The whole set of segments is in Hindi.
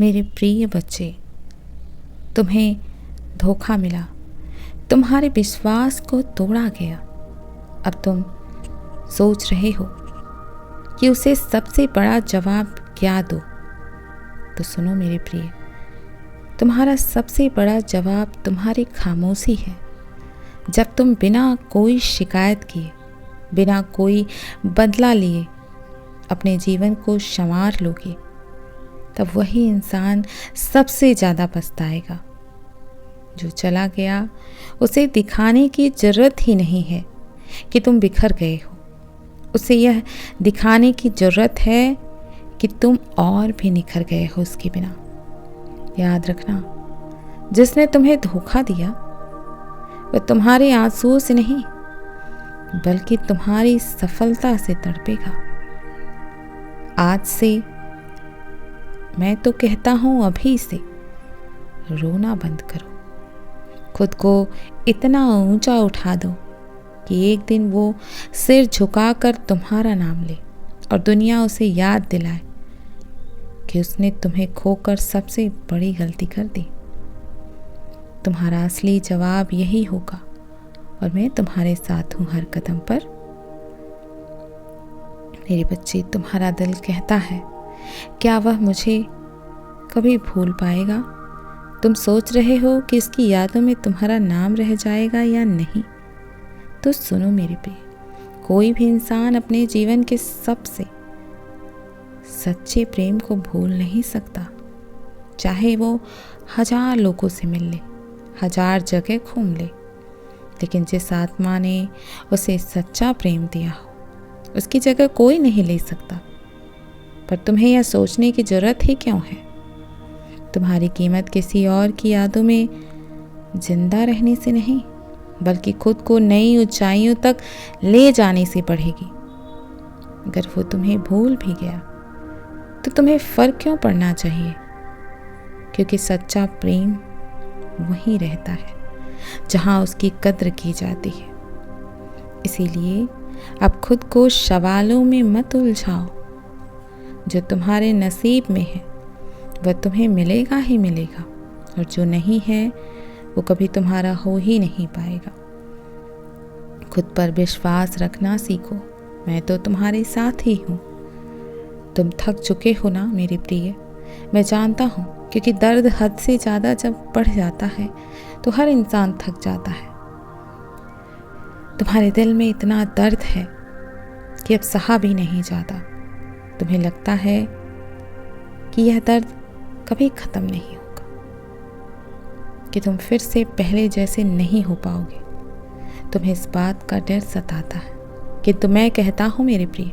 मेरे प्रिय बच्चे, तुम्हें धोखा मिला, तुम्हारे विश्वास को तोड़ा गया। अब तुम सोच रहे हो कि उसे सबसे बड़ा जवाब क्या दो। तो सुनो मेरे प्रिय, तुम्हारा सबसे बड़ा जवाब तुम्हारी खामोशी है। जब तुम बिना कोई शिकायत किए, बिना कोई बदला लिए अपने जीवन को संवार लोगे, तब वही इंसान सबसे ज़्यादा पछताएगा। जो चला गया उसे दिखाने की ज़रूरत ही नहीं है कि तुम बिखर गए हो। उसे यह दिखाने की ज़रूरत है कि तुम और भी निखर गए हो उसके बिना। याद रखना, जिसने तुम्हें धोखा दिया वह तुम्हारे आंसुओं से नहीं बल्कि तुम्हारी सफलता से तड़पेगा। आज से मैं तो कहता हूं, अभी से रोना बंद करो। खुद को इतना ऊंचा उठा दो कि एक दिन वो सिर झुकाकर तुम्हारा नाम ले और दुनिया उसे याद दिलाए कि उसने तुम्हें खोकर सबसे बड़ी गलती कर दी। तुम्हारा असली जवाब यही होगा और मैं तुम्हारे साथ हूं हर कदम पर। मेरे बच्चे, तुम्हारा दिल कहता है, क्या वह मुझे कभी भूल पाएगा? तुम सोच रहे हो कि इसकी यादों में तुम्हारा नाम रह जाएगा या नहीं। तो सुनो मेरे प्रिय, कोई भी इंसान अपने जीवन के सबसे सच्चे प्रेम को भूल नहीं सकता, चाहे वो 1000 लोगों से मिल ले, 1000 जगह घूम ले। लेकिन जिस आत्मा ने उसे सच्चा प्रेम दिया हो, उसकी जगह कोई नहीं ले सकता। पर तुम्हें यह सोचने की जरूरत ही क्यों है? तुम्हारी कीमत किसी और की यादों में जिंदा रहने से नहीं, बल्कि खुद को नई ऊंचाइयों तक ले जाने से बढ़ेगी। अगर वो तुम्हें भूल भी गया तो तुम्हें फर्क क्यों पड़ना चाहिए? क्योंकि सच्चा प्रेम वहीं रहता है जहां उसकी कद्र की जाती है। इसीलिए अब खुद को सवालों में मत उलझाओ। जो तुम्हारे नसीब में है वह तुम्हें मिलेगा ही मिलेगा, और जो नहीं है वो कभी तुम्हारा हो ही नहीं पाएगा। खुद पर विश्वास रखना सीखो, मैं तो तुम्हारे साथ ही हूँ। तुम थक चुके हो ना मेरे प्रिय, मैं जानता हूँ, क्योंकि दर्द हद से ज़्यादा जब बढ़ जाता है तो हर इंसान थक जाता है। तुम्हारे दिल में इतना दर्द है कि अब सहा भी नहीं जाता। तुम्हें लगता है कि यह दर्द कभी ख़त्म नहीं होगा, कि तुम फिर से पहले जैसे नहीं हो पाओगे। तुम्हें इस बात का डर सताता है, किंतु मैं कहता हूँ मेरे प्रिय,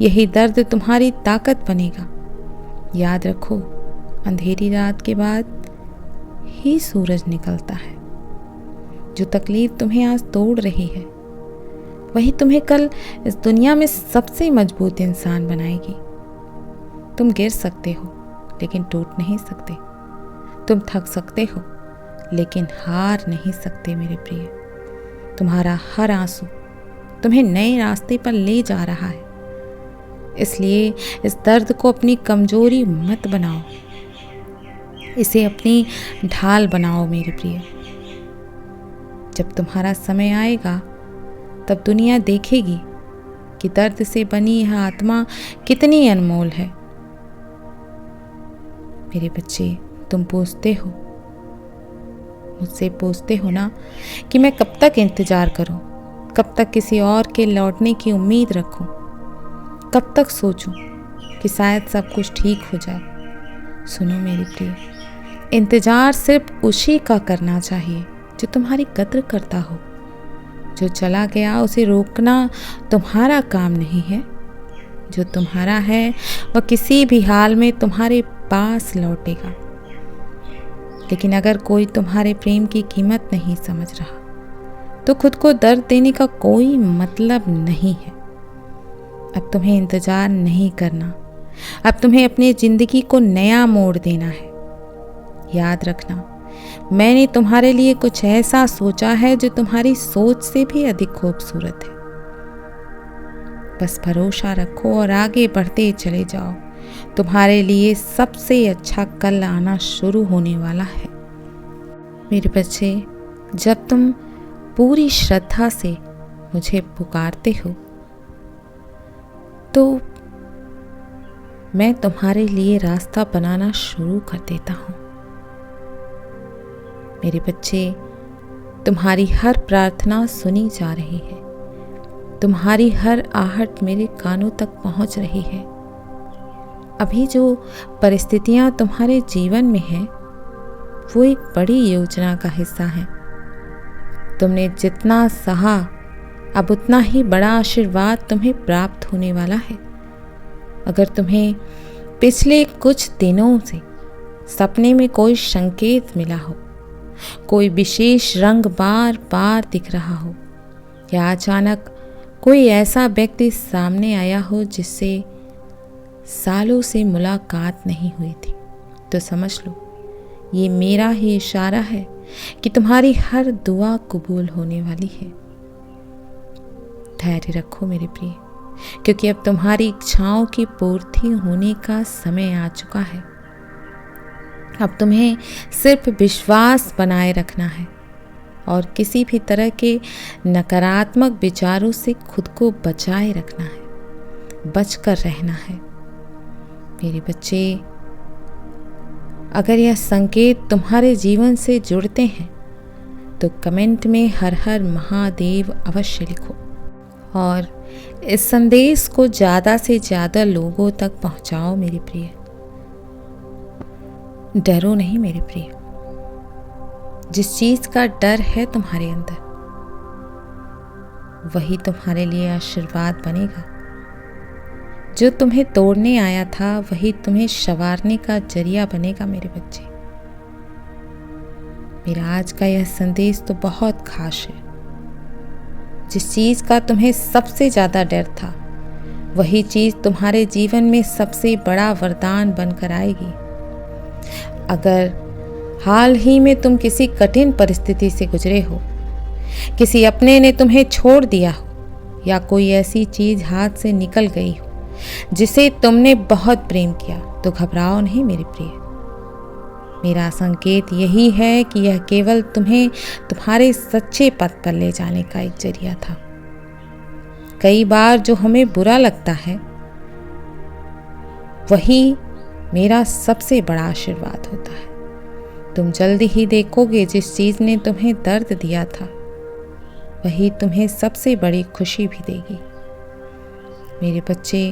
यही दर्द तुम्हारी ताकत बनेगा। याद रखो, अंधेरी रात के बाद ही सूरज निकलता है। जो तकलीफ तुम्हें आज तोड़ रही है वही तुम्हें कल इस दुनिया में सबसे मजबूत इंसान बनाएगी। तुम गिर सकते हो लेकिन टूट नहीं सकते। तुम थक सकते हो लेकिन हार नहीं सकते मेरे प्रिय। तुम्हारा हर आंसू तुम्हें नए रास्ते पर ले जा रहा है। इसलिए इस दर्द को अपनी कमजोरी मत बनाओ, इसे अपनी ढाल बनाओ मेरे प्रिय। जब तुम्हारा समय आएगा तब दुनिया देखेगी कि दर्द से बनी यह आत्मा कितनी अनमोल है। मेरे बच्चे, तुम पूछते हो, मुझसे पूछते हो ना कि मैं कब तक इंतजार करूं, कब तक किसी और के लौटने की उम्मीद रखूं, कब तक सोचूं कि शायद सब कुछ ठीक हो जाए। सुनो मेरे प्रिय, इंतजार सिर्फ उसी का करना चाहिए जो तुम्हारी कद्र करता हो। जो चला गया उसे रोकना तुम्हारा काम नहीं है। जो तुम्हारा है वह किसी भी हाल में तुम्हारे पास लौटेगा। लेकिन अगर कोई तुम्हारे प्रेम की कीमत नहीं समझ रहा तो खुद को दर्द देने का कोई मतलब नहीं है। अब तुम्हें इंतजार नहीं करना, अब तुम्हें अपनी जिंदगी को नया मोड़ देना है। याद रखना, मैंने तुम्हारे लिए कुछ ऐसा सोचा है जो तुम्हारी सोच से भी अधिक खूबसूरत है। बस भरोसा रखो और आगे बढ़ते चले जाओ। तुम्हारे लिए सबसे अच्छा कल आना शुरू होने वाला है। मेरे बच्चे, जब तुम पूरी श्रद्धा से मुझे पुकारते हो तो मैं तुम्हारे लिए रास्ता बनाना शुरू कर देता हूँ। मेरे बच्चे, तुम्हारी हर प्रार्थना सुनी जा रही है, तुम्हारी हर आहट मेरे कानों तक पहुँच रही है। अभी जो परिस्थितियाँ तुम्हारे जीवन में हैं वो एक बड़ी योजना का हिस्सा है। तुमने जितना सहा अब उतना ही बड़ा आशीर्वाद तुम्हें प्राप्त होने वाला है। अगर तुम्हें पिछले कुछ दिनों से सपने में कोई संकेत मिला हो, कोई विशेष रंग बार बार दिख रहा हो, या अचानक कोई ऐसा व्यक्ति सामने आया हो जिससे सालों से मुलाकात नहीं हुई थी, तो समझ लो ये मेरा ही इशारा है कि तुम्हारी हर दुआ कबूल होने वाली है। धैर्य रखो मेरे प्रिय, क्योंकि अब तुम्हारी इच्छाओं की पूर्ति होने का समय आ चुका है। अब तुम्हें सिर्फ विश्वास बनाए रखना है और किसी भी तरह के नकारात्मक विचारों से खुद को बचाए रखना है, बचकर रहना है। मेरे बच्चे, अगर यह संकेत तुम्हारे जीवन से जुड़ते हैं तो कमेंट में हर हर महादेव अवश्य लिखो और इस संदेश को ज़्यादा से ज़्यादा लोगों तक पहुंचाओ। मेरे प्रिय, डरो नहीं मेरे प्रिय। जिस चीज़ का डर है तुम्हारे अंदर वही तुम्हारे लिए आशीर्वाद बनेगा। जो तुम्हें तोड़ने आया था वही तुम्हें संवारने का जरिया बनेगा। मेरे बच्चे, मेरा आज का यह संदेश तो बहुत खास है। जिस चीज़ का तुम्हें सबसे ज़्यादा डर था वही चीज़ तुम्हारे जीवन में सबसे बड़ा वरदान बनकर आएगी। अगर हाल ही में तुम किसी कठिन परिस्थिति से गुजरे हो, किसी अपने ने तुम्हें छोड़ दिया हो, या कोई ऐसी चीज़ हाथ से निकल गई हो जिसे तुमने बहुत प्रेम किया, तो घबराओ नहीं मेरे प्रिय। मेरा संकेत यही है कि यह केवल तुम्हें तुम्हारे सच्चे पथ पर ले जाने का एक जरिया था। कई बार जो हमें बुरा लगता है वही मेरा सबसे बड़ा आशीर्वाद होता है। तुम जल्दी ही देखोगे जिस चीज़ ने तुम्हें दर्द दिया था वही तुम्हें सबसे बड़ी खुशी भी देगी। मेरे बच्चे,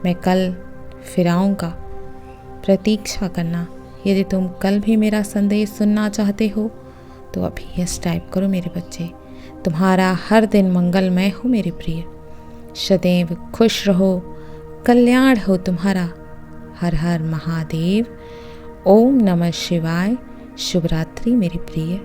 मैं कल फिर आऊँगा, प्रतीक्षा करना। यदि तुम कल भी मेरा संदेश सुनना चाहते हो तो अभी यस टाइप करो मेरे बच्चे। तुम्हारा हर दिन मंगलमय हो मेरे प्रिय। सदैव खुश रहो, कल्याण हो तुम्हारा। हर हर महादेव। ओम नमः शिवाय। शुभ रात्रि मेरे प्रिय।